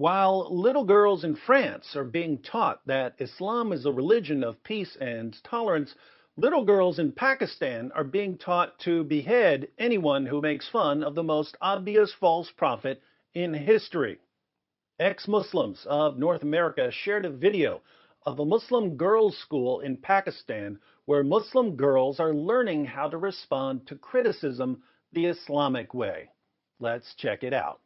While little girls in France are being taught that Islam is a religion of peace and tolerance, little girls in Pakistan are being taught to behead anyone who makes fun of the most obvious false prophet in history. Ex-Muslims of North America shared a video of a Muslim girls' school in Pakistan where Muslim girls are learning how to respond to criticism the Islamic way. Let's check it out.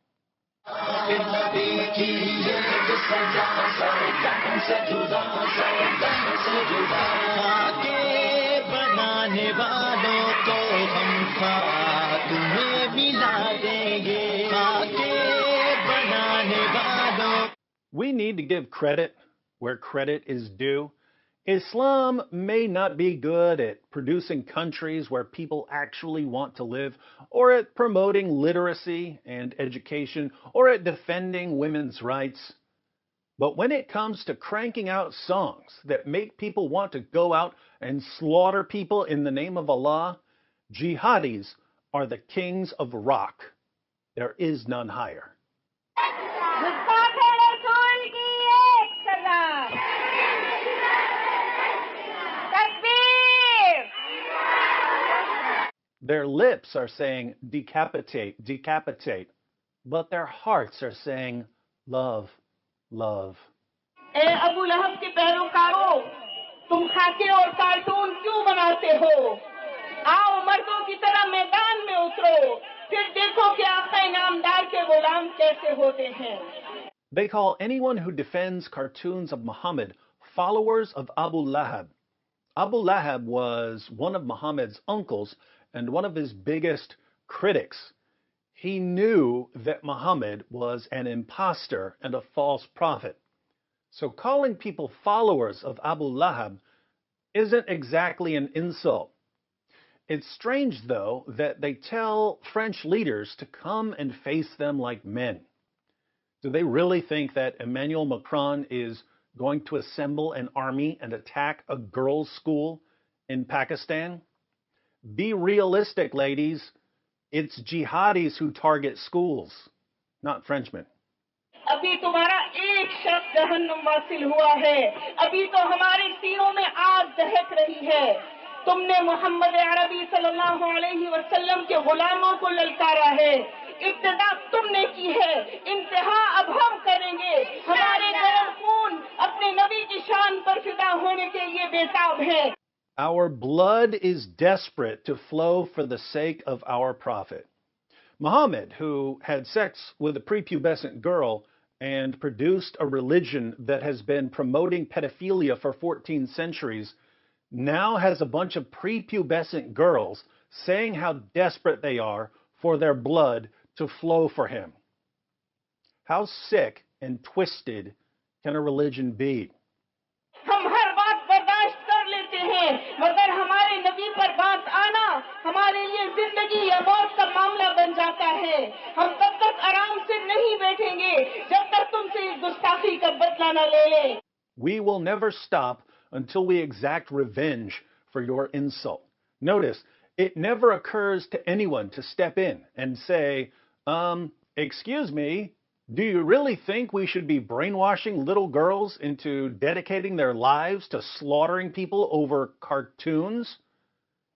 We need to give credit where credit is due. Islam may not be good at producing countries where people actually want to live, or at promoting literacy and education, or at defending women's rights. But when it comes to cranking out songs that make people want to go out and slaughter people in the name of Allah, jihadis are the kings of rock. There is none higher. Their lips are saying decapitate, decapitate, but their hearts are saying love, love. Abu लहब के पैरोकारों, तुम खाके और cartoon क्यों बनाते हो? आओ मर्दों की तरह मैदान में उतरो, फिर देखो कि आका इनामदार के गुलाम कैसे होते हैं. They call anyone who defends cartoons of Muhammad followers of Abu Lahab. Abu Lahab was one of Muhammad's uncles and one of his biggest critics. He knew that Muhammad was an impostor and a false prophet. So calling people followers of Abu Lahab isn't exactly an insult. It's strange, though, that they tell French leaders to come and face them like men. Do they really think that Emmanuel Macron is going to assemble an army and attack a girls' school in Pakistan? Be realistic, ladies. It's jihadis who target schools, not Frenchmen. अभी तुम्हारा एक शख्स जहन्नुम Vasil हुआ है. अभी तो हमारे सीनों में आग दहक रही है. तुमने मोहम्मद अरबी सल्लल्लाहु अलैहि वसल्लम के गुलामों को ललकारा है. इब्तिदा तुमने की है. इंतहा अब हम करेंगे. हमारे गर्म खून अपने नबी की शान पर फिदा होने के लिए बेताब है. Our blood is desperate to flow for the sake of our prophet. Mahomet, who had sex with a prepubescent girl and produced a religion that has been promoting pedophilia for 14 centuries, now has a bunch of prepubescent girls saying how desperate they are for their blood to flow for him. How sick and twisted can a religion be? मगर हमारे नबी पर बात आना हमारे लिए जिंदगी या मौत का मामला बन जाता है. हम तब तक आराम से नहीं बैठेंगे जब तक तुमसे इस गुस्ताखी का बदला न ले लें. We will never stop until we exact revenge for your insult. Notice, it never occurs to anyone to step in and say, excuse me, do you really think we should be brainwashing little girls into dedicating their lives to slaughtering people over cartoons?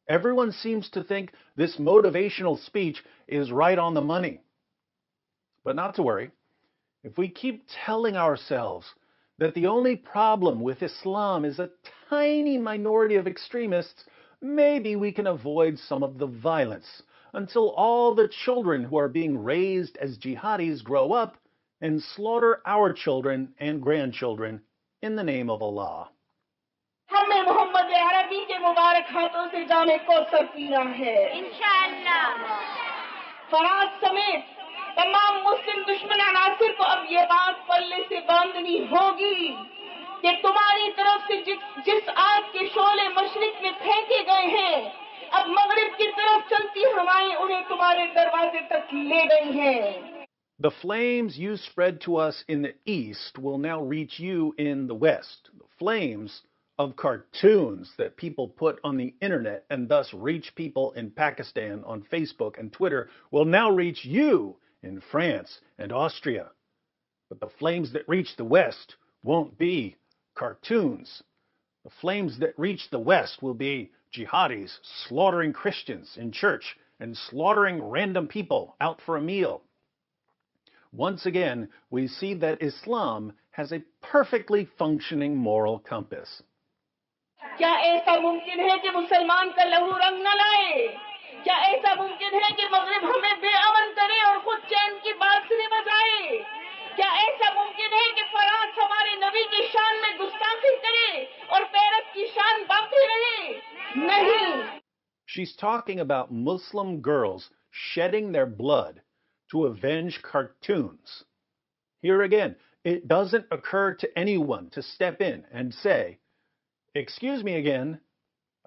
Everyone seems to think this motivational speech is right on the money. But not to worry. If we keep telling ourselves that the only problem with Islam is a tiny minority of extremists, maybe we can avoid some of the violence until all the children who are being raised as jihadis grow up and slaughter our children and grandchildren in the name of Allah. हमें मोहम्मद अरबी के मुबारक हाथों से जामे कौसर पीना है. इंशाअल्लाह. फराज समेत तमाम मुस्लिम दुश्मन अनासिर को अब ये बात पल्ले से बांधनी होगी कि तुम्हारी तरफ से जिस आग के शोले मशरिक में फेंके गए हैं, अब मगरिब की तरफ चलती हवाएं उन्हें तुम्हारे दरवाजे तक ले गई हैं. The flames you spread to us in the east will now reach you in the west. The flames of cartoons that people put on the internet and thus reach people in Pakistan on Facebook and Twitter will now reach you in France and Austria. But the flames that reach the West won't be cartoons. The flames that reach the West will be jihadis slaughtering Christians in church and slaughtering random people out for a meal. Once again, we see that Islam has a perfectly functioning moral compass. क्या ऐसा मुमकिन है कि मुसलमान का लहू रंग न लाए? क्या ऐसा मुमकिन है कि मगरिब हमें बेअमन करे और खुद चैन की बांसुरी बजाए? क्या ऐसा मुमकिन है कि फ्रांस हमारे नबी की शान में गुस्ताखी करे और पेरिस की शान बाकी रहे? नहीं. She's talking about Muslim girls shedding their blood to avenge cartoons. Here again, it doesn't occur to anyone to step in and say, "Excuse me again,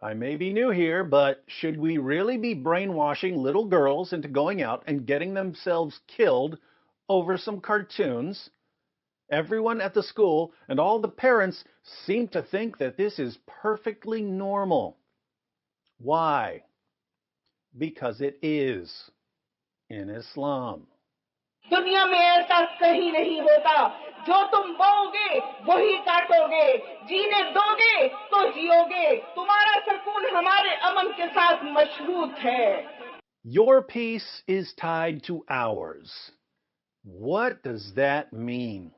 I may be new here, but should we really be brainwashing little girls into going out and getting themselves killed over some cartoons?" Everyone at the school and all the parents seem to think that this is perfectly normal. Why? Because it is in Islam. दुनिया में ऐसा कहीं नहीं होता. जो तुम बोओगे वही काटोगे. जीने दोगे तो जियोगे. तुम्हारा सुकून हमारे अमन के साथ मशरूत है. Your peace is tied to ours. What does that mean?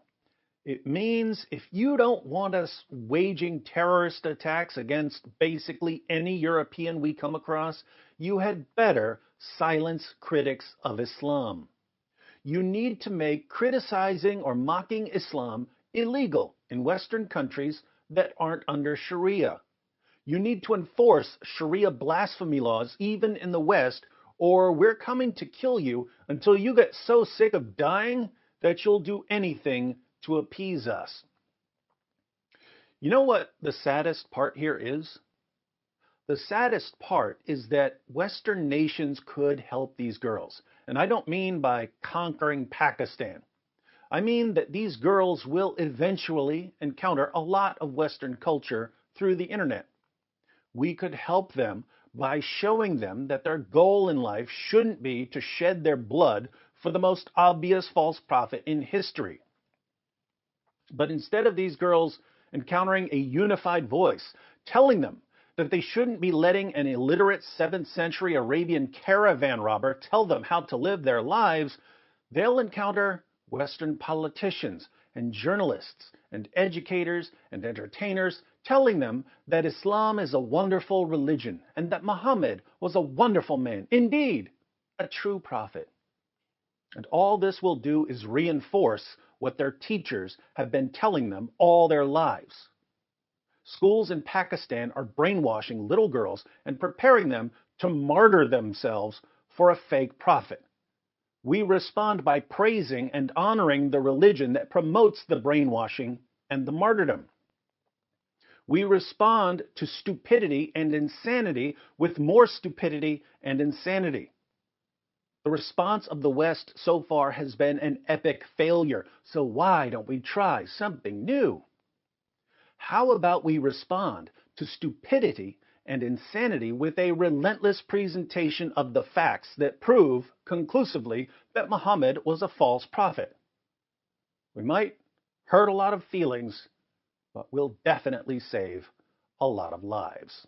It means if you don't want us waging terrorist attacks against basically any European we come across, you had better silence critics of Islam. You need to make criticizing or mocking Islam illegal in Western countries that aren't under Sharia. You need to enforce Sharia blasphemy laws even in the West, or we're coming to kill you until you get so sick of dying that you'll do anything to appease us. You know what the saddest part here is? The saddest part is that Western nations could help these girls. And I don't mean by conquering Pakistan. I mean that these girls will eventually encounter a lot of Western culture through the internet. We could help them by showing them that their goal in life shouldn't be to shed their blood for the most obvious false prophet in history. But instead of these girls encountering a unified voice, telling them that they shouldn't be letting an illiterate 7th century Arabian caravan robber tell them how to live their lives, they'll encounter Western politicians and journalists and educators and entertainers telling them that Islam is a wonderful religion and that Muhammad was a wonderful man, indeed, a true prophet. And all this will do is reinforce what their teachers have been telling them all their lives. Schools in Pakistan are brainwashing little girls and preparing them to martyr themselves for a fake prophet. We respond by praising and honoring the religion that promotes the brainwashing and the martyrdom. We respond to stupidity and insanity with more stupidity and insanity. The response of the West so far has been an epic failure, so why don't we try something new? How about we respond to stupidity and insanity with a relentless presentation of the facts that prove conclusively that Muhammad was a false prophet? We might hurt a lot of feelings, but we'll definitely save a lot of lives.